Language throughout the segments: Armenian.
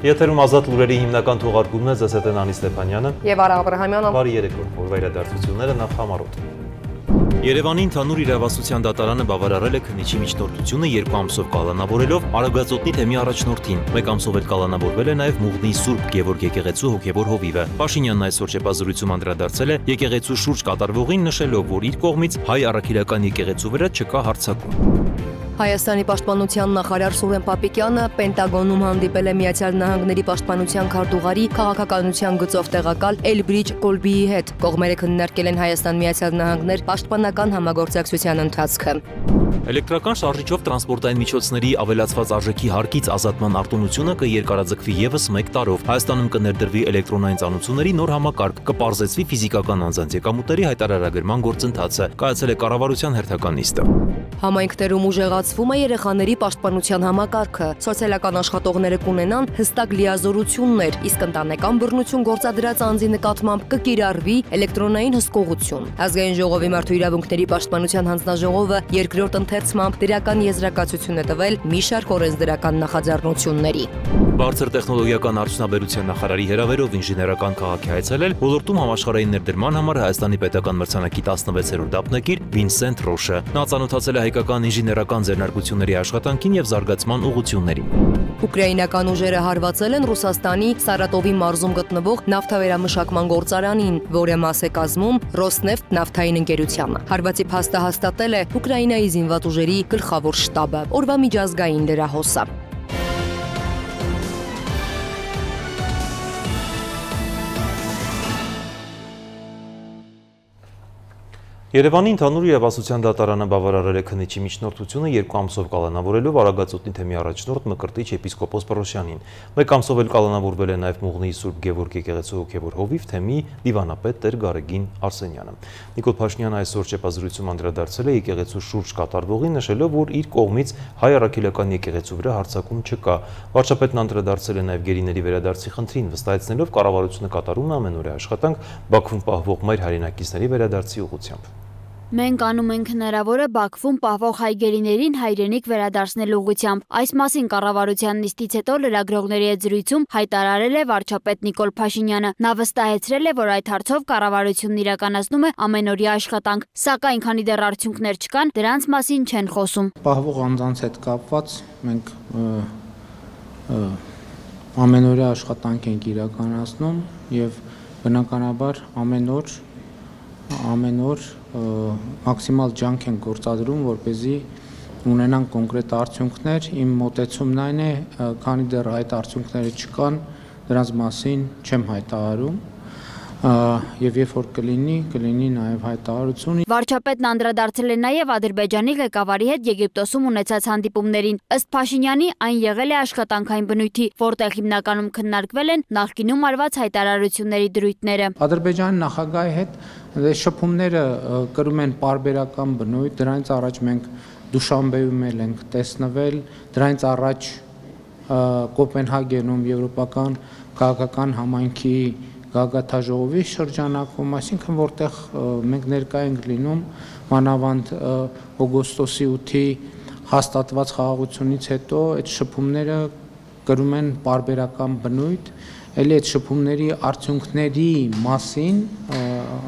Եթերում ազատ լուրերի հիմնական թողարկումն է, ձեզ հետ են Անի Ստեփանյանը եւ Արա Աբրահամյանը։ Բարի երեկո, որ իրադարձությունները նախ համառոտ։ Երևանի ընդհանուր իրավասության դատարանը բավարարել է քննիչի միջնորդությունը 2 ամսով կալանավորելով Արագածոտնի թեմի առաջնորդին։ 1 ամսով էլ կալանավորվել է նաև Մուղնի Սուրբ Գևորգ եկեղեցու հոգևոր հովիվը։ Փաշինյանն այսօր շեփազրույցում անդրադարձել է եկեղեցու շուրջ կատարվողին, նշելով, որ իր կողմից հայ առաքելական եկեղեցու վրա չկա հարձակում։ Հայաստանի պաշտպանության նախարար Սուրեն Պապիկյանը Պենտագոնում հանդիպել է Միացյալ Նահանգների պաշտպանության քարտուղարի քաղաքականության գծով տեղակալ Էլբրիջ Կոլբիի հետ։ Կողմերը քննարկել են Հայաստան-Միացյալ Նահանգներ պաշտպանական համագործակցության ընթացքը։ Էլեկտրական շարժիչով տրանսպորտային միջոցների ավելացված արժեքի հարկից ազատման արտոնությունը կերկարաձգվի ևս 1 տարով։ Հայաստանում կներդրվի էլեկտրոնային ծանուցումների նոր համակարգ, կպարզեցվի ֆիզիկական անձանց եկամուտների հայտարարագրման գործընթացը, կայացել է կառավարության հերթական նիստը։ Համայնքներում ուժեղացվում է երեխաների պաշտպանության համակարգը, սոցիալական աշխատողները կունենան հստակ լիազորություններ, իսկ ընտանեկան բռնություն գործադրած անձի նկատմամբ կկիրառվի էլեկտրոնային հսկողություն։ Ազգային ժողովի մարդու իրավունքների պաշտպանության հանձնաժողովը երկրորդ ընթերցմամբ դրական եզրակացություն է տվել մի շարք օրենսդրական նախաձեռնությունների։ Բարձր տեխնոլոգիական արդյունաբերության նախարարի հրավերով ինժեներական քաղաքի այցելել ոլորտում համաշխարհային ներդրման համար Հայաստանի պետական մրցանակի 16-րդ դափնեկիր Վինսենտ Ռոշը։ Նա ծանոթացել է հայկական ինժեներական ձեռնարկությունների աշխատանքին եւ զարգացման ուղղություններին։ Ուկրաինական ուժերը հարվածել են Ռուսաստանի Սարատովի մարզում գտնվող նավթավերամշակման գործարանին, որը մաս է կազմում Ռոսնեֆտ նավթային ընկերությանը։ Հարվածի փաստը հաստատել է Ուկրաինայի զինված ուժերի գլխավոր շտաբը, օրվա միջազգային լրահոսը։ Երևանի ընդհանուր իրավասության դատարանը բավարարել է քննիչի միջնորդությունը 2 ամսով կալանավորելով Արագածոտնի թեմի առաջնորդ Մկրտիչ եպիսկոպոս Պռոշյանին։ 1 ամսով էլ կալանավորվել է նաև Մուղնի Սուրբ Գևորգ եկեղեցու հոգևոր հովիվ թեմի դիվանապետ Տեր Գարեգին Արսենյանը։ Նիկոլ Փաշինյանը այսօր շեփազրույցում անդրադարձել է եկեղեցու շուրջ կատարվողին, նշելով, որ իր կողմից հայ առաքելական եկեղեցու վրա հարձակում չկա։ Վարչապետն անդրադարձել է նաև գերիների վերադարձի խնդրին, վստահեցնելով կառավարությունը կատարում է ամենօրյա աշխատանք Բաքվում պահվող մայր հայրենակիցների վերադարձի ուղղությամբ։ Մենք անում ենք հնարավորը Բաքվում պահվող հայ գերիներին հայրենիք վերադարձնելու ուղղությամբ։ Այս մասին կառավարության նիստից հետո լրագրողների հետ զրույցում հայտարարել է վարչապետ Նիկոլ Փաշինյանը։ Նա վստահեցրել է, որ այդ հարցով կառավարությունն իրականացնում է ամենօրյա աշխատանք, սակայն քանի դեռ արդյունքներ չկան, դրանց մասին չեն խոսում։ Պահվող անձանց հետ կապված մենք ամենօրյա աշխատանք ենք իրականացնում եւ բնականաբար ամեն օր մաքսիմալ ջանք են գործադրում, որպեսզի ունենան կոնկրետ արդյունքներ։ Իմ մոտեցումն այն է, քանի դեռ այդ արդյունքները չկան, դրանց մասին չեմ հայտարարում, եւ երբ որ կլինի նաեւ հայտարարություն։ Վարչապետն անդրադարձել է նաեւ Ադրբեջանի ղեկավարի հետ Եգիպտոսում ունեցած հանդիպումներին։ Ըստ Փաշինյանի, այն եղել է աշխատանքային բնույթի, որտեղ հիմնականում քննարկվել են նախկինում արված հայտարարությունների դրույթները։ Ադրբեջանի նախագահի հետ շփումները կրում են պարբերական բնույթ, դրանից առաջ մենք Դուշանբեում ենք տեսնվել, դրանից առաջ Կոպենհագենում Եվրոպական քաղաքական համայնքի գագաթաժողովի շրջանակում, այսինքն որտեղ մենք ներկա ենք լինում, մանավանդ օգոստոսի 8-ի հաստատված խաղաղությունից հետո այդ շփումները կրում են պարբերական բնույթ, էլի այդ շփումների արդյունքների մասին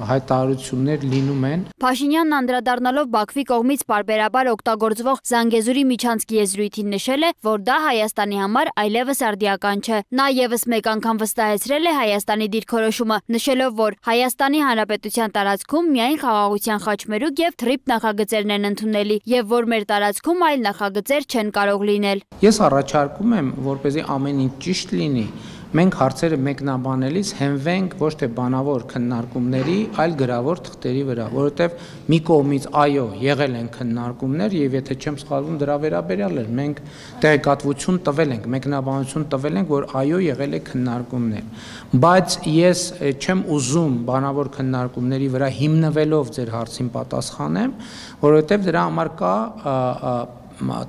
հայտարարություններ լինում են։ Փաշինյանն անդրադառնալով Բաքվի կողմից պարբերաբար օգտագործվող Զանգեզուրի միջանցքի եզրույթին նշել է, որ դա Հայաստանի համար այլևս արդիական չէ։ Նա ևս մեկ անգամ վստահեցրել է Հայաստանի դիրքորոշումը, նշելով, որ Հայաստանի Հանրապետության տարածքում միայն խաղաղության խաչմերուկ եւ թրիփ նախագծերն են ընդունելի, եւ որ մեր տարածքում այլ նախագծեր չեն կարող լինել։ Ես առաջարկում եմ, որպեսզի ամեն ինչ ճիշտ լինի, մենք հարցերը մեկնաբանելիս հենվենք ոչ թե բանավոր քննարկումների, այլ գրավոր թղթերի վրա, որովհետև մի կողմից այո, եղել են քննարկումներ եւ եթե չեմ սխալվում դրա վերաբերյալ էր մենք տեղեկատվություն տվել ենք, մեկնաբանություն տվել ենք, որ այո, եղել է քննարկումներ, բայց ես չեմ ուզում բանավոր քննարկումների վրա հիմնվելով ձեր հարցին պատասխանեմ, որովհետև դրա համար կա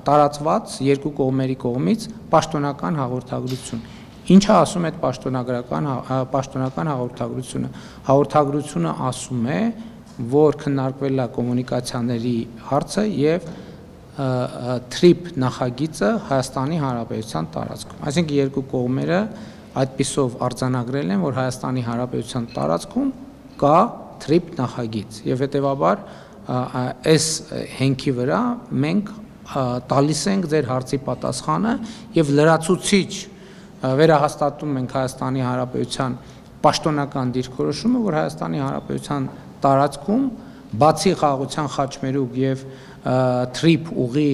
տարածված երկու կողմերի կողմից պաշտոնական հաղորդագրություն։ Ինչը ասում է պաշտոնական հաղորդագրությունը։ Հաղորդագրությունը ասում է, որ քննարկվել է կոմունիկացիաների հարցը եւ TRIP նախագիծը Հայաստանի Հանրապետության տարածքում։ Այսինքն երկու կողմերը այդպիսով արձանագրել են, որ Հայաստանի Հանրապետության տարածքում կա TRIP նախագիծ եւ հետեւաբար այս հենքի վրա մենք տալիս ենք ձեր հարցի պատասխանը եւ լրացուցիչ վերահաստատում ենք Հայաստանի Հանրապետության պաշտոնական դիրքորոշումը, որ Հայաստանի Հանրապետության տարածքում բացի խաղաղության խաչմերուկ եւ TRIP ուղի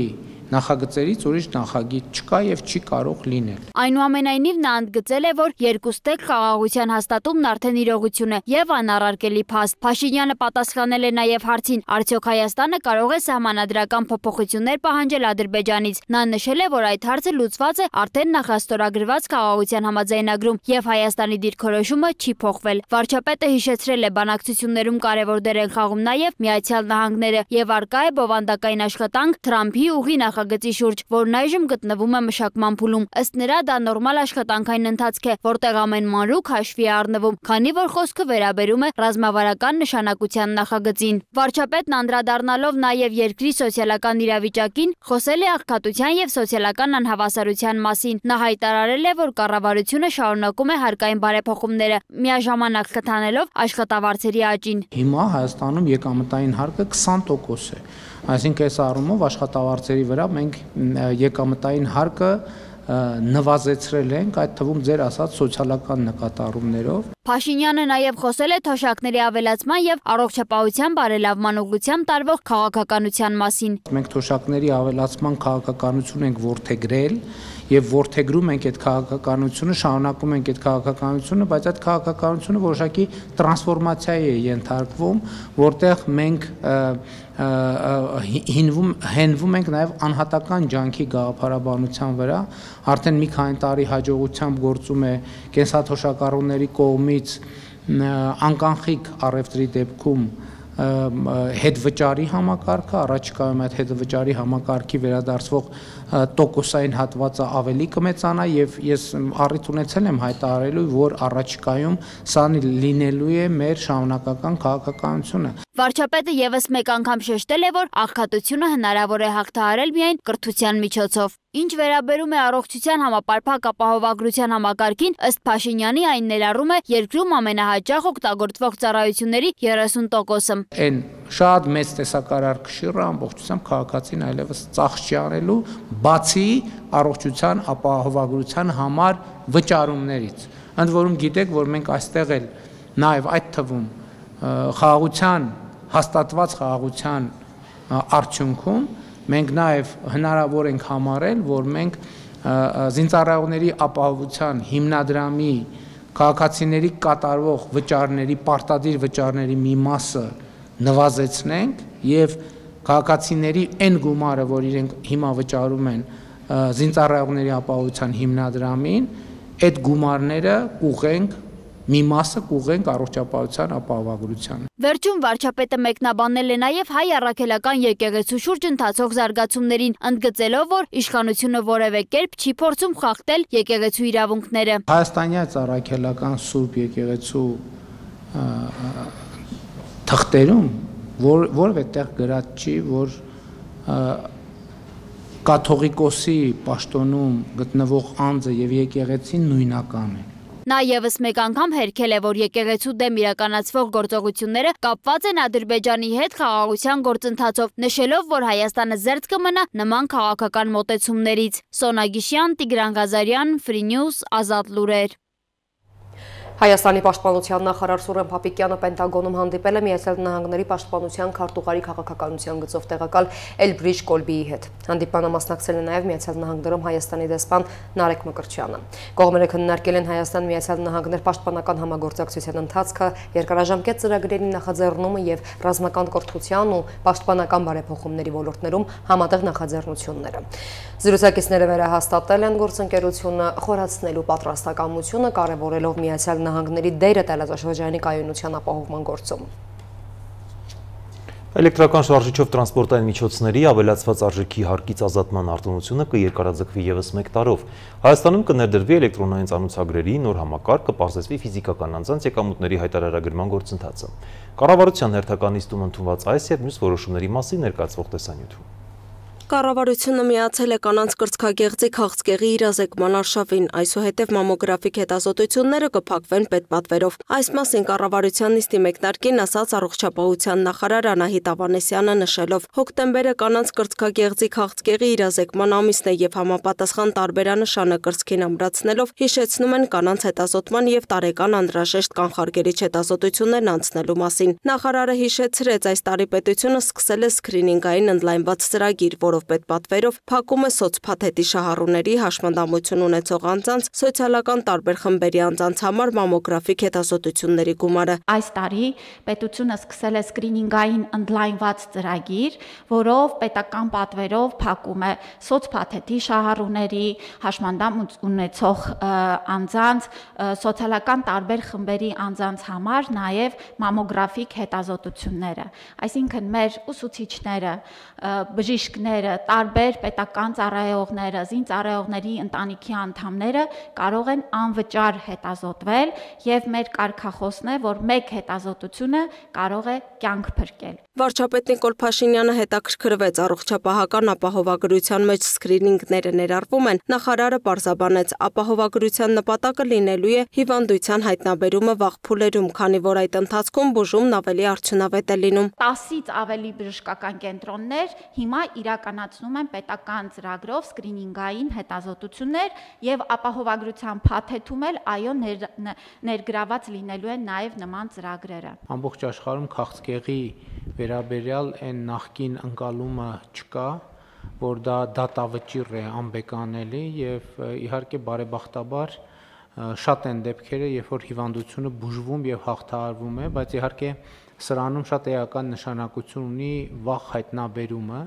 նախագծերից ուրիշ նախագիծ չկա եւ չի կարող լինել։ Այնուամենայնիվ նա ընդգծել է, որ երկուստեք խաղաղության հաստատումն արդեն իրողություն է եւ անառարկելի փաստ։ Փաշինյանը պատասխանել է նաեւ հարցին, արդյոք Հայաստանը կարող է սահմանադրական փոփոխություններ պահանջել Ադրբեջանից։ Նա նշել է, որ այդ հարցը լուծված է արդեն նախաստորագրված խաղաղության համաձայնագրում եւ Հայաստանի դիրքորոշումը չի փոխվել։ Վարչապետը հիշեցրել է, բանակցություններում կարևոր դեր են խաղում նաեւ Միացյալ Նահանգները եւ արկա է բովանդակային աշխատանք Թրամփի ուղի նախագծի շուրջ, որն այժմ գտնվում է մշակման փուլում։ Ըստ նրա դա նորմալ աշխատանքային ընթացք է, որտեղ ամեն մանրուք հաշվի է առնվում, քանի որ խոսքը վերաբերում է ռազմավարական նշանակության նախագծին։ Վարչապետն անդրադառնալով նաև երկրի սոցիալական իրավիճակին, խոսել է աղքատության եւ սոցիալական անհավասարության մասին։ Նա հայտարարել է, որ կառավարությունը շարունակում է հարկային բարեփոխումները, միաժամանակ խթանելով աշխատավարձերի աճին։ Հիմա Հայաստանում եկամտային հարկը 20% է։ Այսինքն այս առումով աշխատավարձերի վրա մենք եկամտային հարկը նվազեցրել ենք, այդ թվում ձեր ասած սոցիալական նկատառումներով։ Փաշինյանը նաև խոսել է թոշակների ավելացման եւ առողջապահության բարելավման ուղղությամբ տարվող քաղաքականության մասին։ Մենք թոշակների ավելացման քաղաքականություն ենք որդեգրել եւ որդեգրում ենք այդ քաղաքականությունը, շարունակում ենք այդ քաղաքականությունը, բայց այդ քաղաքականությունը որոշակի տրանսֆորմացիայի է ենթարկվում, որտեղ մենք հենվում ենք նաև անհատական ջանքի գաղափարաբանության վրա, արդեն մի քանի տարի հաջողությամբ գործում է կենսաթոշակառուների կողմից անկանխիկ առևտրի դեպքում հետվճարի համակարգը, առաջիկայում այդ հետվճարի համակարգի վերադարձվող տոկոսային հատվածը ավելի կմեծանա եւ ես առիթ ունեցել եմ հայտարարելու, որ առաջիկայում սա լինելու է մեր շարունակական քաղաքականությունը։ Վարչապետը եւս մեկ անգամ շեշտել է, որ աղքատությունը հնարավոր է հաղթահարել միայն կրթության միջոցով։ Ինչ վերաբերում է առողջության համապարփակ ապահովագրության համակարգին, ըստ Փաշինյանի այն ներառում է երկրում ամենահաճախ օգտագործվող ծառայությունների 30%-ը։ Այն շատ մեծ տեսակարար քշիռը ամբողջությամբ քաղաքացին այլևս ծախս չի անելու, բացի առողջության ապահովագրության համար վճարումներից։ Ընդ որում գիտեք, որ մենք այստեղ էլ նաև այդ թվում խաղաղության հաստատված խաղաղության արդյունքում մենք նաև հնարավոր ենք համարել, որ մենք զինծառայողների ապահովության հիմնադրամի քաղաքացիների կատարվող վճարների, պարտադիր վճարների մի մասը նվազեցնենք եւ քաղաքացիների այն գումարը, որ իրենք հիմա վճարում են զինծառայողների ապահովության հիմնադրամին, այդ գումարները կուղենք մի մասը կուղենք առողջապահության ապահովագրությանը։ Վերջում վարչապետը մեկնաբանել է նաև հայ առաքելական եկեղեցու շուրջ ընթացող զարգացումներին, ընդգծելով, որ իշխանությունը որևէ կերպ չի փորձում խախտել եկեղեցու իրավունքները։ Հայաստանյան առաքելական Սուրբ եկեղեցու թղթերում որևէ տեղ գրած չի, որ կաթողիկոսի պաշտոնում գտնվող անձը եւ եկեղեցին նույնական են։ Նա եւս մեկ անգամ հերքել է, որ եկեղեցու դեմ իրականացվող գործողությունները կապված են Ադրբեջանի հետ խաղաղության գործընթացով, նշելով, որ Հայաստանը զերծ կմնա նման քաղաքական մոտեցումներից։ Սոնա Գիշյան, Տիգրան Ղազարյան, Free News, Ազատ լուրեր։ Հայաստանի պաշտպանության նախարար Սուրեն Փափիկյանը Պենտագոնում հանդիպել է Միացյալ Նահանգների պաշտպանության քարտուղարի քաղաքականության գծով տեղակալ Էլբրիջ Կոլբիի հետ։ Հանդիպանը մասնակցել է նաև Միացյալ Նահանգներում Հայաստանի դեսպան Նարեկ Մկրտչյանը։ Կողմերը քննարկել են Հայաստան-Միացյալ Նահանգներ պաշտպանական համագործակցության ընթացքը, երկարաժամկետ ծրագրերի նախաձեռնումը եւ ռազմական կրթության ու պաշտպանական բարեփոխումների ոլորտներում համատեղ նախաձեռնությունները։ Զրուցակիցները վերահաստատել են գործընկերությունը խորացնելու պատրաստակամությունը, կարևորելով Միացյալ Նահանգների դերը տարածաշրջանի կայունության ապահովման գործում։ Էլեկտրական շարժիչով տրանսպորտային միջոցների ավելացված արժեքի հարկից ազատման արտոնությունը կերկարաձգվի ևս մեկ տարով։ Հայաստանում կներդրվի էլեկտրոնային ծանոթագրերի նոր համակարգ, կպարզեցվի ֆիզիկական անձանց եկամուտների հայտարարագրման գործընթացը։ Կառավարության հերթական նիստում ընդունված այս եւ մյուս որոշումների մասին ներկայացվող տեսանյութում։ Կառավարությունը միացել է կանանց կրծքագեղձի քաղցկեղի իրազեկման արշավին, այսուհետև մամոգրաֆիկ հետազոտությունները կփակվեն պետպատվերով։ Այս մասին կառավարության նիստի մեկնարկին ասաց առողջապահության նախարար Անահիտ Ավանեսյանը նշելով. հոկտեմբերը կանանց կրծքագեղձի քաղցկեղի իրազեկման ամիսն է եւ համապատասխան տարբերանշանը կրծքին ամրացնելով հիշեցնում են կանանց հետազոտման եւ տարեկան անհրաժեշտ կանխարգելիչ հետազոտություններն անցնելու մասին։ Նախարարը հիշեցրեց, այս տարի պետությունը սկսել է սկրինինգային ընդլայնված ծրագիր, որով պետպատվերով փակում է սոցփաթեթի շահառուների, հաշմանդամություն ունեցող անձանց, սոցիալական տարբեր խմբերի անձանց համար մամոգրաֆիկ հետազոտությունների գումարը։ Այս տարի պետությունը սկսել է սկրինինգային ընդլայնված ծրագիր, որով պետական պատվերով փակում է սոցփաթեթի շահառուների, հաշմանդամ ունեցող անձանց, սոցիալական տարբեր խմբերի անձանց համար նաև մամոգրաֆիկ հետազոտությունները։ Այսինքն մեր ուսուցիչները, բժիշկները, տարբեր պետական ծառայողները, զինծառայողների ընտանիքի անդամները կարող են անվճար հետազոտվել եւ մեր կարգախոսն է, որ մեկ հետազոտությունը կարող է կյանք փրկել։ Վարչապետ Նիկոլ Փաշինյանը հետաքրքրվեց առողջապահական ապահովագրության մեջ սկրինինգները ներառվում են, նախարարը պարզաբանեց, ապահովագրության նպատակը լինելու է հիվանդության հայտնաբերումը վաղ փուլերում, քանի որ այդ ընթացքում բուժումն ավելի արդյունավետ է լինում։ 10-ից ավելի բժշկական կենտրոններ հիմա իրականացնում են պետական ծրագրով սկրինինգային հետազոտություններ եւ ապահովագրության փաթեթում էլ այո ներգրաված լինելու են նաեւ նման ծրագրերը։ Ամբողջ աշխարհում քաղցկեղի վերաբերյալ այն նախկին ընկալումը չկա, որ դա դատավճիռ է անբեկանելի եւ իհարկե բարեբախտաբար շատ են դեպքերը, երբ որ հիվանդությունը բուժվում եւ հաղթահարվում է, բայց իհարկե սրանում շատ էական նշանակություն ունի վաղ հայտնաբերումը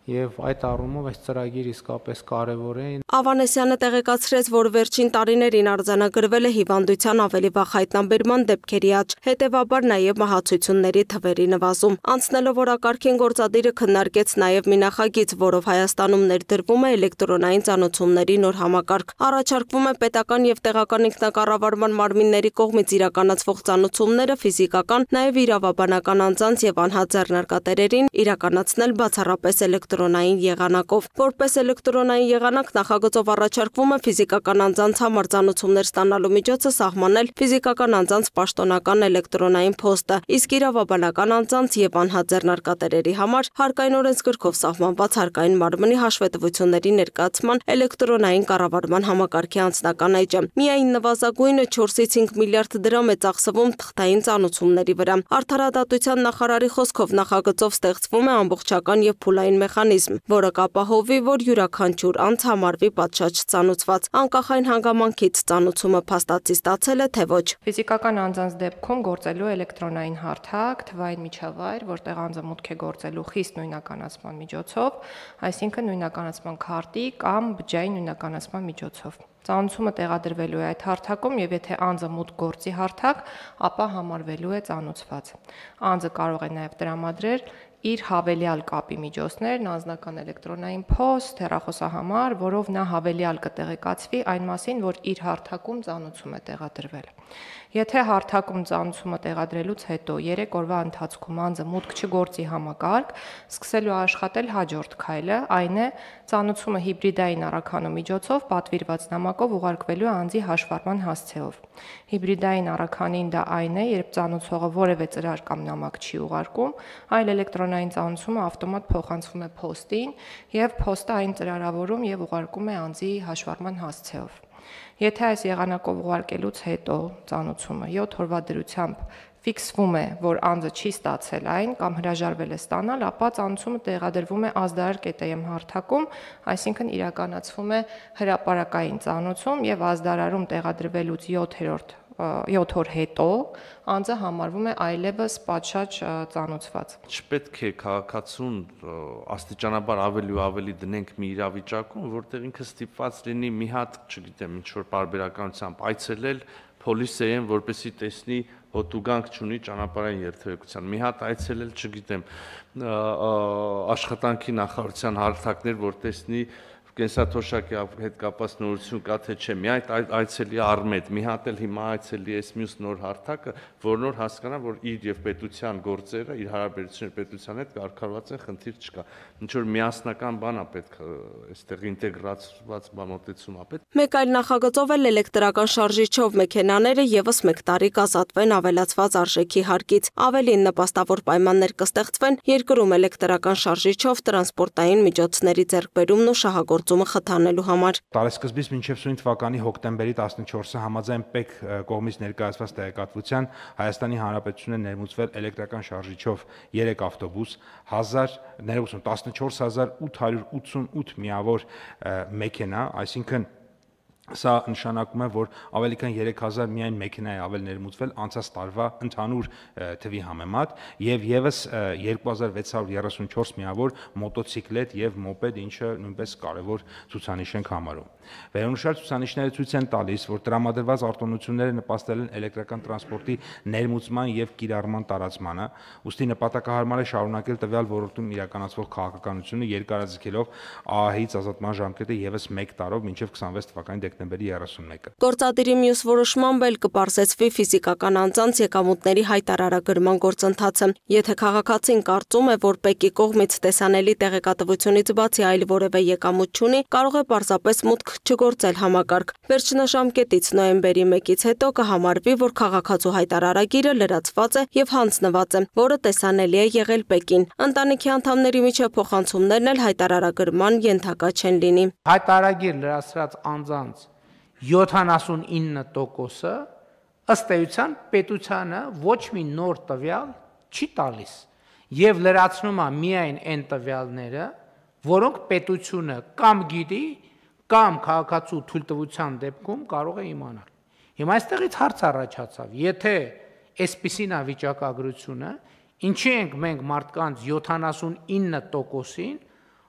եւ այդ առումով այս ծրագիրը իսկապես կարեւոր է։ Ավանեսյանը տեղեկացրեց, որ վերջին տարիներին արձանագրվել է հիվանդության ավելի վաղ հայտնաբերման դեպքերի աճ, հետևաբար նաեւ մահացությունների թվերի նվազում։ Անցնելով օրակարգին գործադիրը քննարկեց նաեւ մի նախագիծ, որով Հայաստանում ներդրվում է էլեկտրոնային ծանոթությունների նոր համակարգ։ Առաջարկվում է պետական եւ տեղական ինքնակառավարման մարմինների կողմից իրականացվող ծանոթությունները ֆիզիկական, նաեւ իրավաբանական անձանց եւ անհատ ձեռնարկատերերին իրականացնել բացառապես էլեկտրոնային եղանակով։ Որպես էլեկտրոնային եղանակ նախագծով առաջարկվում է ֆիզիկական անձանց համար ծանոթություններ ստանալու միջոցը սահմանել ֆիզիկական անձանց պաշտոնական էլեկտրոնային փոստը, իսկ իրավաբանական անձանց եւ անհատ ձեռնարկատերերի համար հարկային օրենսգրքով սահմանված հարկային մարմնի հաշվետվությունների ներկայացման էլեկտրոնային կառավարման համակարգի անձնական էջը։ Միայն նվազագույնը 4-ից 5 միլիարդ դրամ է ծախսվում թղթային ծանոթությունների վրա։ Արդարադատության նախարարի խոսքով նախագծով ստեղծվում է ամբողջական եւ փուլային մեխանիզմ, որը կապահովի, որ յուրաքանչյուր անձ համարվի պատշաճ ծանոթված, անկախ այն հանգամանքից ծանոթումը փաստացի ստացել է թե ոչ։ Ֆիզիկական անձանց դեպքում գործելու էլեկտրոնային հարթակ, թվային միջավայր, որտեղ անձը մուտք է գործելու խիստ նույնականացման միջոցով, այսինքն նույնականացման քարտի կամ բջջային նույնականացման միջոցով։ Ծանոթումը տեղադրվելու է այդ հարթակում եւ եթե անձը մուտք գործի հարթակ, ապա համարվելու է ծանոթված։ Անձը կարող է նաեւ տրամադրել իր հավելյալ կապի միջոցներն, անձնական էլեկտրոնային փոստ, հեռախոսահամար, որով նա հավելյալ կտեղեկացվի այն մասին, որ իր հարթակում ծանոթում է տեղադրվել։ Եթե հարթակում ծանոթումը տեղադրելուց հետո 3 օրվա ընթացքում անձը մուտք չգործի համակարգ, սկսելու աշխատել հաջորդ քայլը, այն է ծանոթումը հիբրիդային առաքանու միջոցով պատվիրված նամակով ուղարկվելու անձի հաշվառման հասցեով։ Հիբրիդային առաքանին դա այն է, երբ ծանոթողը որևէ ծրար կամ նամակ չի ուղարկում, այլ էլեկտրոնային ծանոթումը ավտոմատ փոխանցվում է փոստին եւ փոստը այն ծրարավորում եւ ուղարկում է անձի հաշվառման հասցեով։ Եթե այս եղանակով ուղարկելուց հետո ծանոթումը 7 օրվա դրությամբ ֆիքսվում է, որ անձը չի ստացել այն կամ հրաժարվել է ստանալ, ապա ծանոթումը տեղադրվում է ազդարար ԿՏՄ հարթակում, այսինքն իրականացվում է հրապարակային ծանոթում եւ ազդարարում տեղադրվելուց 7 օր հետո անձը համարվում է այլևս պատշաճ ծանոթված։ Չպետք է քաղաքացուն աստիճանաբար ավելի ու ավելի դնենք մի իրավիճակում, որտեղ ինքը ստիպված լինի մի հատ, չգիտեմ, ինչ որ պարբերականությամբ այցելել փոլիսեին, որպեսզի տեսնի հոտուգանք չունի ճանապարհային երթևեկության։ Մի հատ այցելել, չգիտեմ, աշխատանքի նախարարության հարթակներ, որ տեսնի կենսաթոշակի հետ կապված նորություն կա թե չէ, մի այցելի Արմետ, մի հատ էլ հիմա այցելի էս մյուս նոր հարթակը, որ նոր հասկանա, որ իր եւ պետության գործերը, իր հարաբերությունները պետության հետ կարգավորված են, խնդիր չկա։ Ինչ որ միասնական բան է պետք, այստեղ ինտեգրացված մոտեցում է պետք։ Մեկ այլ նախագծով էլ էլեկտրական շարժիչով մեքենաները եւս 1 տարի կազատվեն ավելացված արժեքի հարկից։ Ավելին նպաստավոր պայմաններ կստեղծվեն երկրում էլեկտրական շարժիչով տրանսպորտային միջոցների ձեռքբերումն ու շահագործումը խթանելու համար։ Տարեսկզբից մինչև սույն թվականի հոկտեմբերի 14-ը համաձայն ՊԵԿ կողմից ներկայացված տեղեկատվության Հայաստանի Հանրապետությունը ներմուծվել էլեկտրական շարժիչով 3 ավտոբուս, 14888 միավոր մեքենա, այսինքն սա նշանակում է, որ ավելի քան 3000 միայն մեքենա է ավել ներմուծվել անցած տարվա ընդհանուր թվի համեմատ եւ եւս 2634 միավոր մոտոցիկլետ եւ մոպեդ, ինչը նույնպես կարեւոր ցուցանիշ ենք համարում։ Վերոնշյալ ցուցանիշները ցույց են տալիս, որ տրամադրված արտոնությունները նպաստել են էլեկտրական տրանսպորտի ներմուծման եւ կիրառման տարածմանը, ուստի նպատակահարմար է շարունակել տվյալ ոլորտում իրականացվող քաղաքականությունը երկարաձգելով ԱԱՀ-ից ազատման ժամկետը եւս 1 տարով մինչեւ 26 թվականի դեկտեմբերի 31-ը։ Գործադիրի մյուս որոշմամբ էլ կպարզեցվի ֆիզիկական անձանց եկամուտների հայտարարագրման գործընթացը։ Եթե քաղաքացին կարծում է, որ ՊԵԿ-ի կողմից տեսանելի տեղեկատվությունից բացի այլ որևէ եկամուտ չունի, կարող է պարզապես մուտք չգործել համակարգ։ Վերջնաժամկետից նոյեմբերի 1-ից հետո կհամարվի, որ քաղաքացու հայտարարագիրը լրացված է եւ հանձնված է, որը տեսանելի է եղել ՊԵԿ-ին։ Ընտանիքի անդամների միջև փոխանցումներն էլ հայտարարագրման ենթակա չեն լինի։ Հայտարարագիր լրացրած անձանց 79%-ը ըստ էության պետությանը ոչ մի նոր տվյալ չի տալիս եւ լրացնում է միայն այն տվյալները, որոնք պետությունը կամ գիտի, կամ քաղաքացու թույլտվության դեպքում կարող է իմանալ։ Հիմա այստեղից հարց առաջացավ, եթե այսպիսին է վիճակագրությունը, ինչի ենք մենք մարդկանց 79%-ին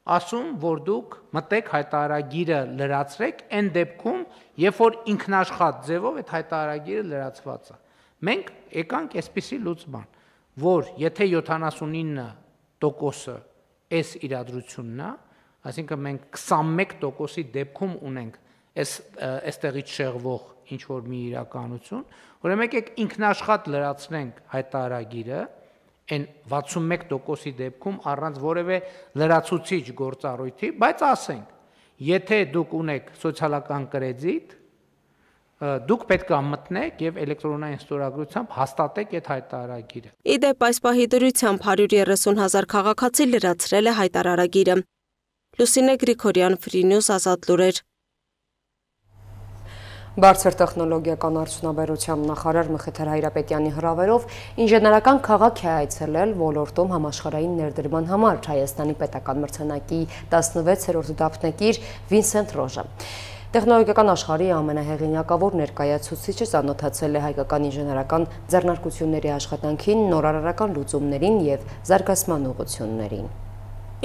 ասում, որ դուք մտեք հայտարարագիրը լրացրեք այն դեպքում, երբ որ ինքնաշխատ ձևով այդ հայտարարագիրը լրացված է։ Մենք եկանք այսպիսի լուծման, որ եթե 79%-ը այս իրադրությունն է, այսինքն մենք 21%-ի դեպքում ունենք այստեղից շեղվող ինչ որ մի իրականություն, ուրեմն եկեք ինքնաշխատ լրացնենք հայտարարագիրը այն 61%-ի դեպքում առանց որևէ լրացուցիչ գործառույթի, բայց ասենք, եթե դուք ունեք սոցիալական կրեդիտ, դուք պետք է մտնեք եւ էլեկտրոնային ստորագրությամբ հաստատեք այդ հայտարարագիրը։ Իդեպ այս պահի դրությամբ 130,000 քաղաքացի լրացրել է հայտարարագիրը։ Լուսինե Գրիգորյան, Free News, Ազատ լուրեր։ Բարձր տեխնոլոգիական արդյունաբերության նախարար Մխիթար Հայրապետյանի հրավերով ինժեներական քաղաք է այցելել ոլորտում համաշխարհային ներդրման համար Հայաստանի պետական մրցանակի 16-րդ դափնեկիր Վինսենտ Ռոժը։ Տեխնոլոգիական աշխարհի ամենահեղինակավոր ներկայացուցիչը ծանոթացել է հայկական ինժեներական ձեռնարկությունների աշխատանքին, նորարարական լուծումներին եւ զարգացման ուղղություններին։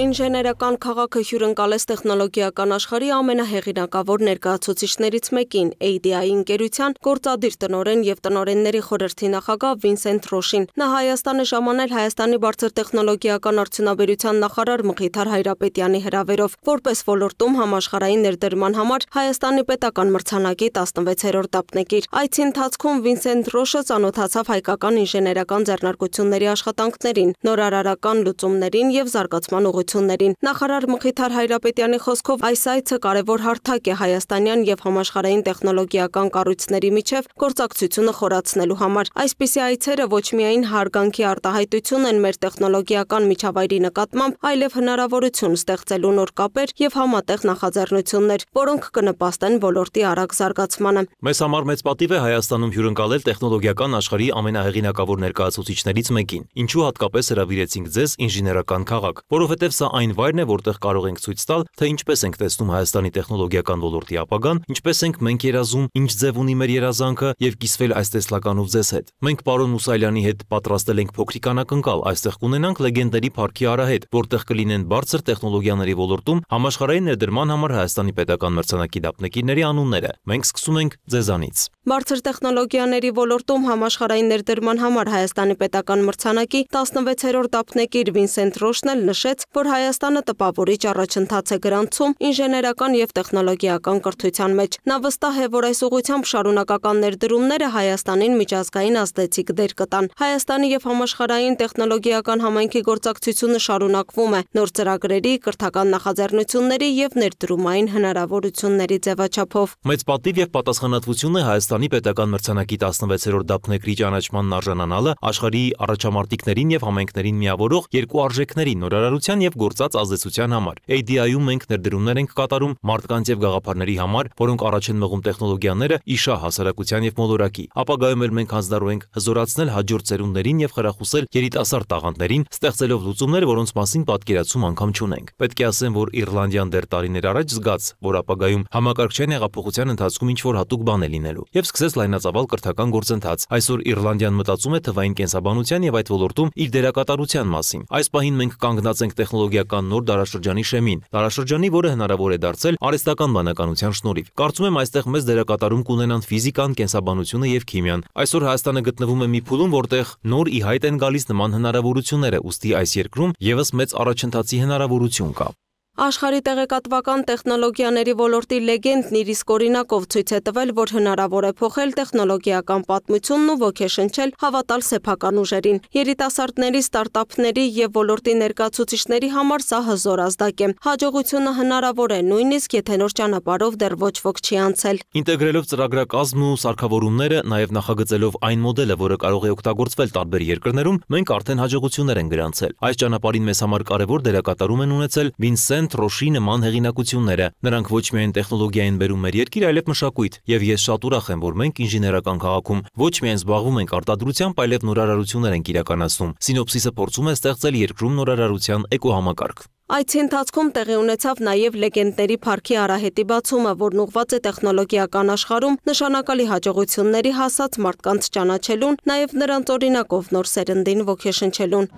Ինժեներական քաղաքը հյուրընկալեց տեխնոլոգիական աշխարհի ամենահեղինակավոր ներկայացուցիչներից մեկին, ADI ընկերության գործադիր տնօրեն եւ տնօրենների խորհրդի նախագահ Վինսենտ Ռոշին։ Նա Հայաստան է ժամանել Հայաստանի բարձր տեխնոլոգիական արդյունաբերության նախարար Մխիթար Հայրապետյանի հրավերով, որպես ոլորտում համաշխարհային ներդրման համար Հայաստանի պետական մրցանակի 16-րդ դափնեկիր։ Այցի ընթացքում Վինսենտ Ռոշը ծանոթացավ հայկական ինժեներական ձեռնարկությունների աշխատանքներին, նորարարական լուծումներին եւ զարգացման Նախարար Մխիթար Հայրապետյանի խոսքով այս այցը կարևոր հարթակ է հայաստանյան եւ համաշխարհային տեխնոլոգիական կառույցների միջև գործակցությունը խորացնելու համար։ Այսպիսի այցերը ոչ միայն հարգանքի արտահայտություն են մեր տեխնոլոգիական միջավայրի նկատմամբ, այլև հնարավորություն ստեղծելու նոր կապեր եւ համատեղ նախաձեռնություններ, որոնք կնպաստեն ոլորտի արագ զարգացմանը։ Մեզ համար մեծ պատիվ է Հայաստանում հյուրընկալել տեխնոլոգիական աշխարհի ամենահեղինակավոր ներկայացուցիչներից մեկին։ Ինչու հատկապես հրավիրեցինք ձեզ ինժեներական քաղաք, որովհետև սա այն վայրն է, որտեղ կարող ենք ցույց տալ, թե ինչպես ենք տեսնում Հայաստանի տեխնոլոգիական ոլորտի ապագան, ինչպես ենք մենք երազում, ինչ ձև ունի մեր երազանքը եւ կիսվել այս տեսլականով ձեզ հետ։ Մենք պարոն Մուսայելյանի հետ պատրաստել ենք փոքրիկ անակնկալ, այստեղ կունենանք լեգենդների парքի արահետ, որտեղ կլինեն բարձր տեխնոլոգիաների ոլորտում համաշխարհային ներդրման համար Հայաստանի պետական մրցանակի դափնեկիրների անունները։ Մենք սկսում ենք ձեզանից։ Բարձր տեխնոլոգիաների ոլորտում համաշխարհային ներդրման համար Հայաստանի պետական մրցանակի 16-րդ դափնեկիր Վինսենտ Ռոշն էլ նշեց, որ որ Հայաստանը տպավորիչ առաջընթաց է գրանցում ինժեներական եւ տեխնոլոգիական կրթության մեջ։ Նա վստահ է, որ այս ուղղությամբ շարունակական ներդրումները Հայաստանին միջազգային ազդեցիկ դեր կտան։ Հայաստանի եւ համաշխարհային տեխնոլոգիական համայնքի գործակցությունը շարունակվում է նոր ծրագրերի, կրթական նախաձեռնությունների եւ ներդրումային հնարավորությունների ձևաչափով։ Մեծ պատիվ եւ պատասխանատվություն է Հայաստանի պետական մրցանակի 16-րդ դափնեկրի ճանաչմանն արժանանալը աշխարհի առաջամարտիկներին եւ համայնքներին միավորող երկու արժեքների նորարարության եւ գործած ազդեցության համար։ ADI-ում մենք ներդրումներ ենք կատարում մարդկանց եւ գաղափարների համար, որոնք առաջ են մղում տեխնոլոգիաները իշա հասարակության եւ մոլորակի։ Ապագայում էլ մենք հանձնարարու ենք հզորացնել հաջորդ ծերունդերին եւ խրախուսել երիտասարդ տաղանդներին, ստեղծելով լուծումներ, որոնց մասին պատկերացում անգամ չունենք։ Պետք է ասեմ, որ Իռլանդիան դեռ տարիներ առաջ զգաց, որ ապագայում համակարգչային հեղափոխության ընթացքում ինչ-որ հատուկ բան է լինելու եւ սկսեց լայնածավալ կրթական գործընթաց։ Այսօր Իռլանդիան մտածում է թվային կենսաբանության եւ այդ ոլորտում իր դերակատարության մասին։ Այս պահին մենք կանգնած ենք տեխնոլոգիական նոր դարաշրջանի շեմին, դարաշրջանի, որը հնարավոր է դարձել արհեստական բանականության շնորհիվ։ Կարծում եմ այստեղ մեծ դերակատարում կունենան ֆիզիկան, կենսաբանությունը եւ քիմիան։ Այսօր Հայաստանը գտնվում է մի փուլում, որտեղ նոր ի հայտ են գալիս նման հնարավորությունները, ուստի այս երկրում եւս մեծ առաջընթացի հնարավորություն կա։ Աշխարհի տեղեկատվական տեխնոլոգիաների ոլորտի լեգենդն իր իսկ օրինակով ցույց է տվել, որ հնարավոր է փոխել տեխնոլոգիական պատմությունն ու ոգեշնչել հավատալ սեփական ուժերին։ Երիտասարդների, ստարտափների եւ ոլորտի ներկայացուցիչների համար սա հզոր ազդակ է։ Հաջողությունը հնարավոր է, նույնիսկ եթե նոր ճանապարհով դեռ ոչ ոք չի անցել։ Ինտեգրելով ծրագրակազմն ու սարքավորումները, նաեւ նախագծելով այն մոդելը, որը կարող է օգտագործվել տարբեր երկրներում, մենք արդեն հաջողություններ ենք գրանցել։ Այս ճանապարհին մեզ համար կարևոր դերակատարում են ունեցել Վինսենտ Ռոշի նման հեղինակությունները։ Նրանք ոչ միայն տեխնոլոգիա են բերում մեր երկիր, այլև մշակույթ, եւ ես շատ ուրախ եմ, որ մենք ինժեներական քաղաքում ոչ միայն զբաղվում ենք արտադրությամբ, այլև նորարարություններ ենք իրականացնում։ Սինոպսիսը փորձում է ստեղծել երկրում նորարարության էկոհամակարգ։ Այցի ընթացքում տեղի ունեցավ նաև լեգենդների парքի արահետի բացումը, որն ուղղված է տեխնոլոգիական աշխարհում նշանակալի հաջողությունների հասած մարդկանց ճանաչելուն, նաև նրանց օրինակով նոր սերնդին ոգեշնչելուն։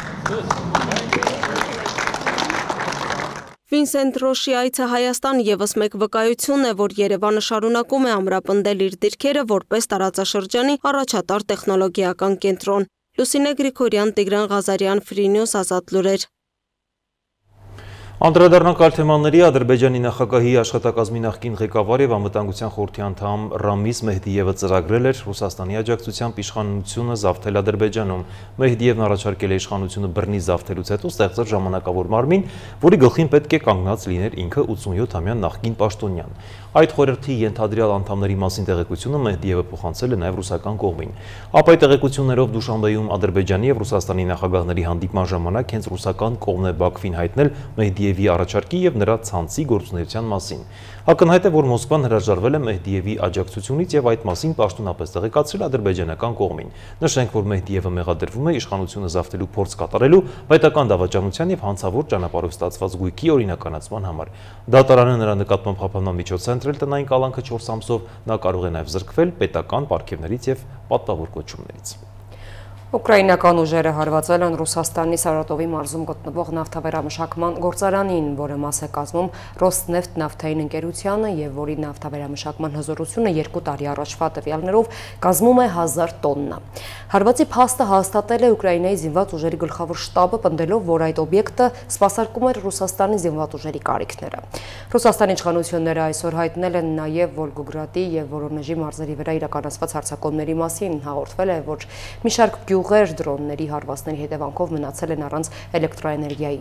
Վինսենտ Ռոշի այցը Հայաստան եւս մեկ վկայություն է, որ Երևանը շարունակում է ամրապնդել իր դիրքերը որպես տարածաշրջանի առաջատար տեխնոլոգիական կենտրոն։ Լուսինե Գրիգորյան, Տիգրան Ղազարյան, Free News, Ազատ լուրեր։ Անդրադառնանք այլ թեմաների Ադրբեջանի նախագահի աշխատակազմի նախկին ղեկավար եւ անվտանգության խորհրդի անդամ Ռամիզ Մեհդիևը ծրագրել էր Ռուսաստանի աջակցությամբ իշխանությունը զավթել Ադրբեջանում։ Մեհդիևն առաջարկել է իշխանությունը բռնի զավթելուց հետո ստեղծել ժամանակավոր մարմին, որի գլխին պետք է կանգնած լիներ ինքը 87-ամյա նախկին պաշտոնյան։ Այդ խորհրդի ենթադրյալ անդամների մասին տեղեկությունը Մեհդիևը փոխանցել է նաև ռուսական կողմին։ Ապա այդ տեղեկություններով Դուշանբեում Ադրբեջանի եւ Ռուսաստանի նախագահների հանդիպման ժամանակ հենց ռուսական կողմն է Բաքվին հայտնել Մեհդիևի առաջարկի եւ նրա ցանցի գործունեության մասին։ Ակնհայտ է, որ Մոսկվան հրաժարվել է Մեհդիևի աջակցությունից եւ այդ մասին պաշտոնապես տեղեկացրել ադրբեջանական կողմին։ Նշենք, որ Մեհդիևը մեղադրվում է իշխանությունը զավթելու փորձ կատարելու պետական դավաճանության եւ հանցավոր ճանապարհով ստացված գույքի օրինականացման համար։ Դատարանը նրա նկատմամբ խափանման միջոց է ընտրել տնային կալանքը 4 ամսով, նա կարող է նաեւ զրկվել պետական պարգևներից եւ պատվավոր կոչումներից։ Ուկրաինական ուժերը հարվածել են Ռուսաստանի Սարատովի մարզում գտնվող նավթավերամշակման գործարանին, որը մաս է կազմում Ռոսնեֆտ նավթային ընկերությանը եւ որի նավթավերամշակման հզորությունը 2 տարի առաջվա տվյալներով կազմում է 1000 տոննա։ Հարվածի փաստը հաստատել է Ուկրաինայի զինված ուժերի գլխավոր շտաբը, պնդելով, որ այդ օբյեկտը սպասարկում էր Ռուսաստանի զինված ուժերի կարիքները։ Ռուսաստանի իշխանությունները այսօր հայտնել են նաեւ Վոլգոգրադի եւ Վորոնեժի մարզերի վրա իրականացված հարձակումների մասին։ Հաղորդվել է, որ մի շարք գյուղեր դրոնների հարվածների հետևանքով մնացել են առանց էլեկտրոէներգիայի։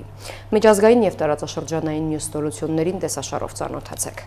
Միջազգային եւ տարածաշրջանային մյուս նորություններին տեսաշարով ծանոթացեք։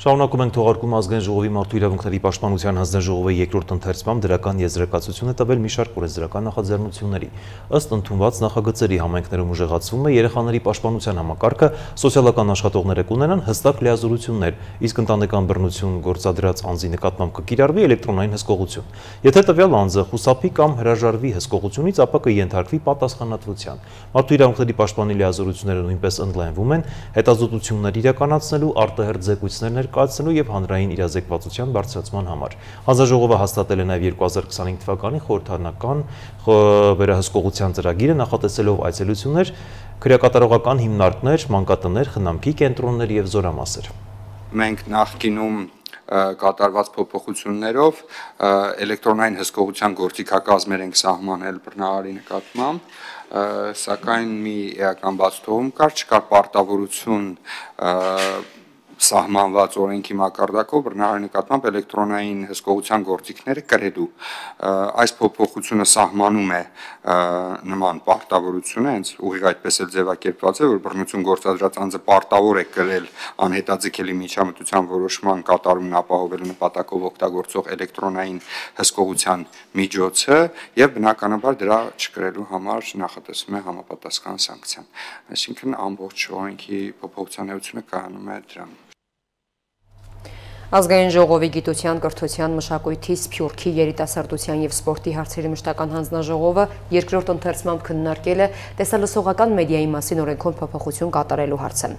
Շարունակում ենք թողարկում ազգային ժողովի մարդու իրավունքների պաշտպանության հանձնաժողովի երկրորդ ընթերցման դրական եզրակացություն է տվել մի շարք օրենսդրական նախաձեռնությունների։ Ըստ ընդունված նախագծերի համայնքներում ուժեղացվում է երեխաների պաշտպանության համակարգը, սոցիալական աշխատողները կունենան հստակ լիազորություններ, իսկ ընտանեկան բռնություն գործադրած անձի նկատմամբ կկիրառվի էլեկտրոնային հսկողություն։ Եթե տվյալ անձը խուսափի կամ հրաժարվի հսկողությունից, ապա կենթարկվի պատասխանատվության։ Մարդու իրավունքների պաշտպանի լիազորությունները նույնպես ընդլայնվում են հետազոտություններ իրականացնելու, արտահերթ զեկույցներ ներկայացնելու եւ հանրային իրազեկվածության բարձրացման համար։ Հանձնաժողովը հաստատել է նաեւ 2025 թվականի խորհրդարանական վերահսկողության ծրագիրը, նախատեսելով այցելություններ, քրեակատարողական հիմնարկներ, մանկատներ, խնամքի կենտրոններ եւ զորամասեր։ Մենք նախկինում կատարված փոփոխություններով էլեկտրոնային հսկողության գործիքակազմեր ենք սահմանել բռնարարի նկատմամբ, սակայն մի էական բացթողում չկար պարտավորություն սահմանված օրենքի մակարդակով բռնարարի նկատմամբ էլեկտրոնային հսկողության գործիքները կրելու։ Այս փոփոխությունը սահմանում է նման պարտավորությունը, հենց ուղիղ այդպես էլ ձևակերպված է, որ բռնություն գործադրած անձը պարտավոր է կրել անհետաձգելի միջամտության որոշման կատարումն ապահովելու նպատակով օգտագործող էլեկտրոնային հսկողության միջոցը եւ բնականաբար դրա չկրելու համար նախատեսվում է համապատասխան սանկցիան։ Այսինքն ամբողջ օրենքի փոփոխության էությունը կայանում է դրան։ Ազգային ժողովի գիտության, կրթության, մշակույթի, սփյուռքի, երիտասարդության եւ սպորտի հարցերի մշտական հանձնաժողովը երկրորդ ընթերցմամբ քննարկել է տեսալսողական մեդիայի մասին օրենքով փոփոխություն կատարելու հարցը։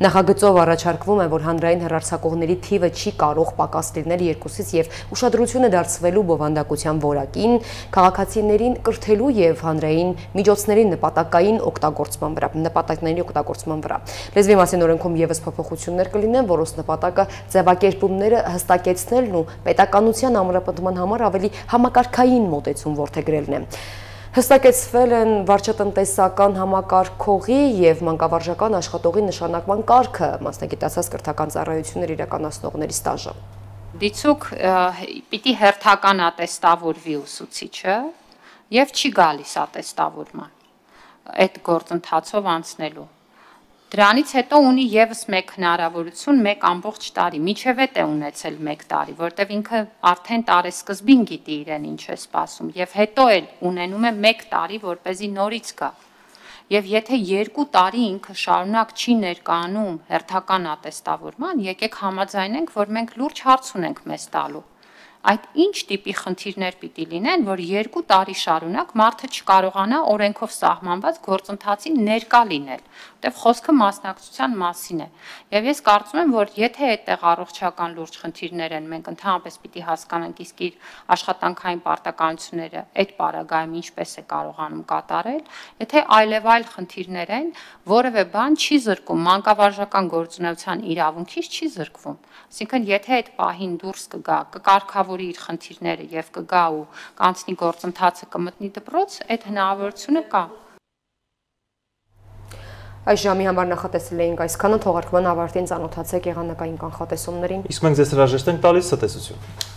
Նախագծով առաջարկվում է, որ հանրային հեռարձակողների թիվը չի կարող պակաս լինել 2-ից եւ ուշադրությունը դարձվելու բովանդակության որակին, քաղաքացիներին կրթելու եւ հանրային միջոցների նպատակային օգտագործման վրա։ Լեզվի մասին օրենքում եւս փոփոխություններ կլինեն, որոնց նպատակը ձևակերպումն հստակեցնելն ու պետականության ամրապնդման համար ավելի համակարգային մոտեցում որդեգրելն է։ Հստակեցվել են վարչատնտեսական համակարգողի եւ մանկավարժական աշխատողի նշանակման կարգը, մասնագիտացած կրթական ծառայություններ իրականացնողների ստաժը։ Դիցուք պիտի հերթական ատեստավորվի ուսուցիչը եւ չի գալիս ատեստավորման այդ գործընթացով անցնելու։ Դրանից հետո ունի եւս մեկ հնարավորություն 1 ամբողջ տարի, միջև է ունեցել 1 տարի, որտեվ ինքը արդեն տարեսկզբին գիտի իրեն ինչ է սպասում, եւ հետո էլ ունենում է 1 տարի, որպեսզի նորից գա։ Եվ եթե 2 տարի ինքը շարունակ չի ներկայանում հերթական ատեստավորման, եկեք համաձայնենք, որ մենք լուրջ հարց ունենք մեզ տալու։ Այդ ինչ տիպի խնդիրներ պիտի լինեն, որ 2 տարի շարունակ մարդը չկարողանա օրենքով սահմանված գործընթացին ներկա լինել, որտեղ խոսքը մասնակցության մասին է։ Եվ ես կարծում եմ, որ եթե այդտեղ առողջական լուրջ խնդիրներ են, մենք ընդհանրապես պիտի հասկանանք իսկ իր աշխատանքային պարտականությունները այդ պարագայում ինչպես է կարողանում կատարել, եթե այլևայլ խնդիրներ են, որևէ բան չի զրկում, մանկավարժական գործունեության իրավունքից չի զրկվում։ Այսինքն, եթե այդ պահին դուրս կգա, կկարգավորի իր խնդիրները եւ կգա ու կանցնի գործընթացը կմտնի դպրոց, այդ հնարավորությունը կա։ Այս ժամի համար նախատեսել էինք այսքանը, թողարկման ավարտին ծանոթացեք եղանակային կանխատեսումներին։ Իսկ մենք ձեզ հրաժեշտ ենք տալիս ցտեսություն։